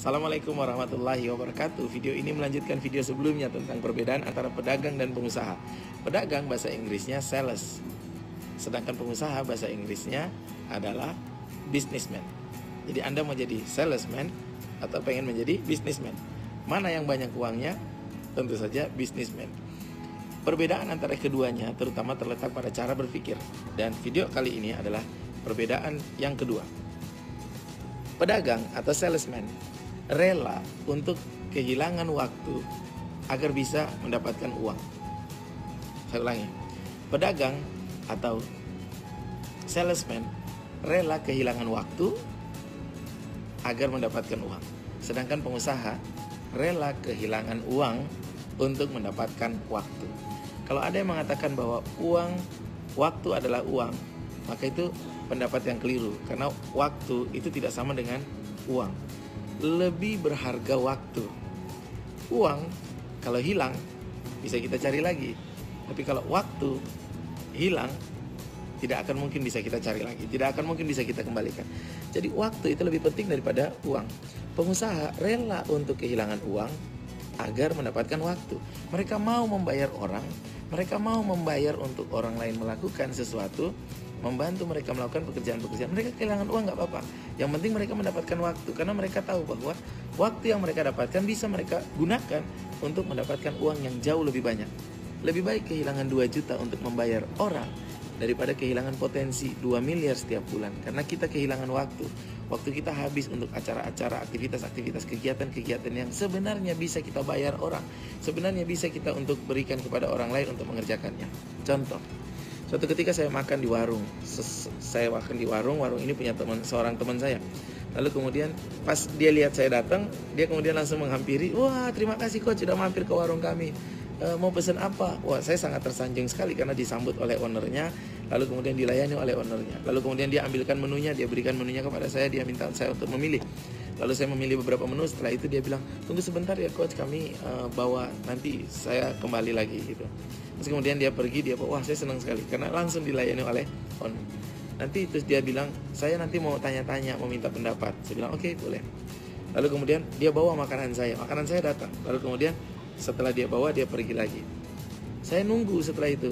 Assalamualaikum warahmatullahi wabarakatuh. Video ini melanjutkan video sebelumnya tentang perbedaan antara pedagang dan pengusaha. Pedagang bahasa Inggrisnya sales, sedangkan pengusaha bahasa Inggrisnya adalah businessman. Jadi Anda mau jadi salesman atau pengen menjadi businessman? Mana yang banyak uangnya? Tentu saja businessman. Perbedaan antara keduanya terutama terletak pada cara berpikir. Dan video kali ini adalah perbedaan yang kedua. Pedagang atau salesman rela untuk kehilangan waktu agar bisa mendapatkan uang. Saya ulangi. Pedagang atau salesman rela kehilangan waktu agar mendapatkan uang. Sedangkan pengusaha rela kehilangan uang untuk mendapatkan waktu. Kalau ada yang mengatakan bahwa waktu adalah uang, maka itu pendapat yang keliru. Karena waktu itu tidak sama dengan uang. Lebih berharga waktu. Uang kalau hilang bisa kita cari lagi. Tapi kalau waktu hilang, tidak akan mungkin bisa kita cari lagi. Tidak akan mungkin bisa kita kembalikan. Jadi waktu itu lebih penting daripada uang. Pengusaha rela untuk kehilangan uang agar mendapatkan waktu. Mereka mau membayar orang, mereka mau membayar untuk orang lain melakukan sesuatu, membantu mereka melakukan pekerjaan-pekerjaan. Mereka kehilangan uang gak apa-apa. Yang penting mereka mendapatkan waktu. Karena mereka tahu bahwa waktu yang mereka dapatkan bisa mereka gunakan untuk mendapatkan uang yang jauh lebih banyak. Lebih baik kehilangan 2 juta untuk membayar orang daripada kehilangan potensi 2 miliar setiap bulan. Karena kita kehilangan waktu. Waktu kita habis untuk acara-acara, aktivitas-aktivitas, kegiatan-kegiatan yang sebenarnya bisa kita bayar orang. Sebenarnya bisa kita untuk berikan kepada orang lain untuk mengerjakannya. Contoh, suatu ketika saya makan di warung. Warung ini punya seorang teman saya. Lalu kemudian pas dia lihat saya datang, dia kemudian langsung menghampiri. Wah, terima kasih coach sudah mampir ke warung kami. Mau pesan apa? Wah, saya sangat tersanjung sekali karena disambut oleh ownernya, lalu kemudian dilayani oleh ownernya. Lalu kemudian dia ambilkan menunya, dia berikan menunya kepada saya, dia minta saya untuk memilih. Lalu saya memilih beberapa menu, setelah itu dia bilang, tunggu sebentar ya coach, kami bawa, nanti saya kembali lagi gitu. Terus kemudian dia pergi, dia bawa, wah saya senang sekali karena langsung dilayani oleh owner. Nanti terus dia bilang, saya nanti mau tanya-tanya, mau minta pendapat. Saya bilang, oke, boleh. Lalu kemudian dia bawa makanan saya datang. Lalu kemudian setelah dia bawa, dia pergi lagi. Saya nunggu setelah itu.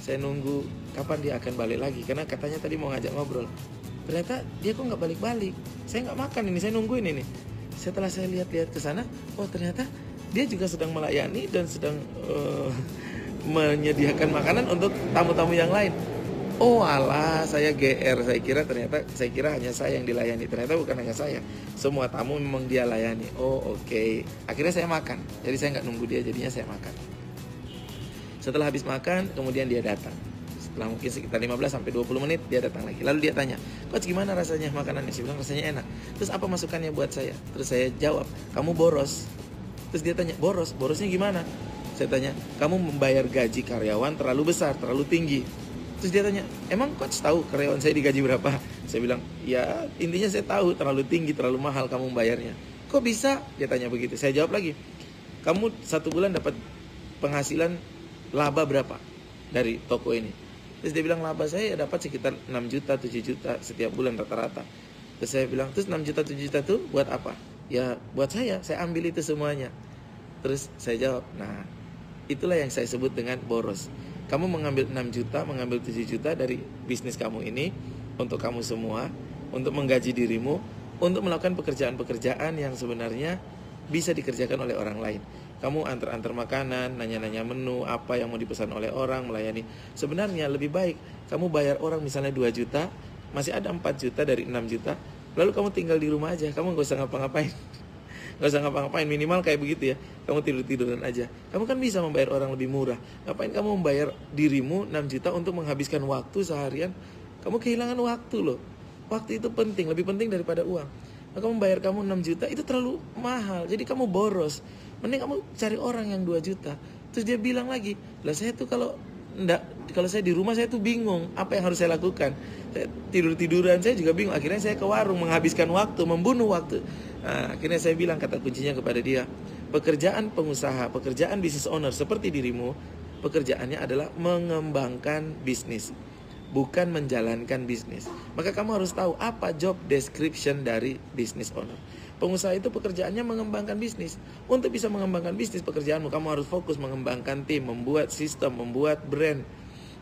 Saya nunggu kapan dia akan balik lagi. Karena katanya tadi mau ngajak ngobrol. Ternyata dia kok gak balik-balik. Saya gak makan ini, saya nungguin ini. Setelah saya lihat-lihat ke sana, oh ternyata dia juga sedang melayani dan sedang menyediakan makanan untuk tamu-tamu yang lain. Oh alah, saya GR. Saya kira hanya saya yang dilayani. Ternyata bukan hanya saya. Semua tamu memang dia layani. Oh oke. Akhirnya saya makan. Jadi saya nggak nunggu dia, jadinya saya makan. Setelah habis makan, kemudian dia datang. Setelah mungkin sekitar 15-20 menit, dia datang lagi. Lalu dia tanya, coach gimana rasanya makanannya? Saya bilang rasanya enak. Terus apa masukannya buat saya? Terus saya jawab, kamu boros. Terus dia tanya, boros? Borosnya gimana? Saya tanya, kamu membayar gaji karyawan terlalu besar, terlalu tinggi. Terus dia tanya, emang coach tahu karyawan saya digaji berapa? Saya bilang, ya intinya saya tahu terlalu tinggi, terlalu mahal kamu membayarnya. Kok bisa? Dia tanya begitu. Saya jawab lagi, kamu 1 bulan dapat penghasilan laba berapa dari toko ini? Terus dia bilang, laba saya dapat sekitar 6 juta, 7 juta setiap bulan rata-rata. Terus saya bilang, terus 6 juta, 7 juta itu buat apa? Ya buat saya ambil itu semuanya. Terus saya jawab, nah itulah yang saya sebut dengan boros. Kamu mengambil 6 juta, mengambil 7 juta dari bisnis kamu ini untuk kamu semua, untuk menggaji dirimu, untuk melakukan pekerjaan-pekerjaan yang sebenarnya bisa dikerjakan oleh orang lain. Kamu antar-antar makanan, nanya-nanya menu, apa yang mau dipesan oleh orang, melayani. Sebenarnya lebih baik kamu bayar orang misalnya 2 juta, masih ada 4 juta dari 6 juta, lalu kamu tinggal di rumah aja, kamu gak usah ngapa-ngapain. Gak usah ngapa-ngapain, minimal kayak begitu ya. Kamu tidur-tiduran aja. Kamu kan bisa membayar orang lebih murah. Ngapain kamu membayar dirimu 6 juta untuk menghabiskan waktu seharian? Kamu kehilangan waktu loh. Waktu itu penting, lebih penting daripada uang. Maka membayar kamu 6 juta itu terlalu mahal. Jadi kamu boros. Mending kamu cari orang yang 2 juta. Terus dia bilang lagi, lah saya tuh kalau saya di rumah saya tuh bingung apa yang harus saya lakukan. Saya tidur-tiduran, saya juga bingung. Akhirnya saya ke warung menghabiskan waktu, membunuh waktu. Nah, akhirnya saya bilang kata kuncinya kepada dia, pekerjaan pengusaha, pekerjaan business owner seperti dirimu, pekerjaannya adalah mengembangkan bisnis. bukan menjalankan bisnis. Maka kamu harus tahu apa job description dari business owner. Pengusaha itu pekerjaannya mengembangkan bisnis. Untuk bisa mengembangkan bisnis pekerjaanmu, kamu harus fokus mengembangkan tim, membuat sistem, membuat brand,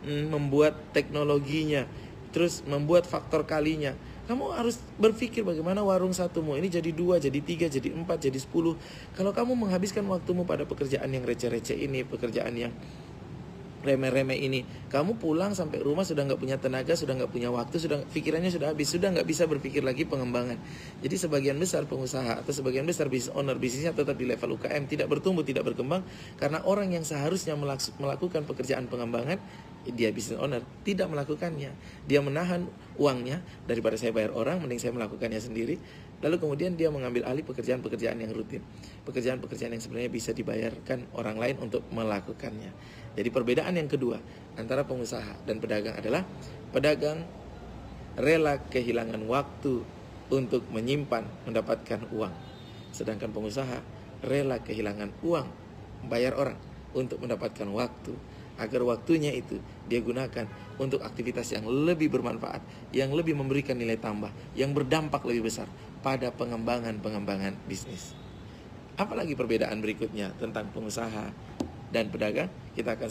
membuat teknologinya, terus membuat faktor kalinya. Kamu harus berpikir bagaimana warung satumu ini jadi 2, jadi 3, jadi 4, jadi 10. Kalau kamu menghabiskan waktumu pada pekerjaan yang receh-receh ini, pekerjaan yang remeh-remeh ini, kamu pulang sampai rumah sudah nggak punya tenaga, sudah nggak punya waktu, sudah pikirannya sudah habis, sudah nggak bisa berpikir lagi pengembangan. Jadi sebagian besar pengusaha atau sebagian besar business owner, bisnisnya tetap di level UKM, tidak bertumbuh, tidak berkembang, karena orang yang seharusnya melakukan pekerjaan pengembangan, dia business owner, tidak melakukannya. Dia menahan uangnya, daripada saya bayar orang, mending saya melakukannya sendiri. Lalu kemudian dia mengambil alih pekerjaan-pekerjaan yang rutin, pekerjaan-pekerjaan yang sebenarnya bisa dibayarkan orang lain untuk melakukannya. Jadi perbedaan yang kedua antara pengusaha dan pedagang adalah pedagang rela kehilangan waktu untuk menyimpan, mendapatkan uang. Sedangkan pengusaha rela kehilangan uang, bayar orang untuk mendapatkan waktu, agar waktunya itu dia gunakan untuk aktivitas yang lebih bermanfaat, yang lebih memberikan nilai tambah, yang berdampak lebih besar pada pengembangan bisnis. Apalagi perbedaan berikutnya tentang pengusaha dan pedagang, kita akan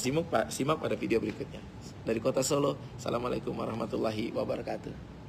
simak pada video berikutnya. Dari Kota Solo, Assalamualaikum warahmatullahi wabarakatuh.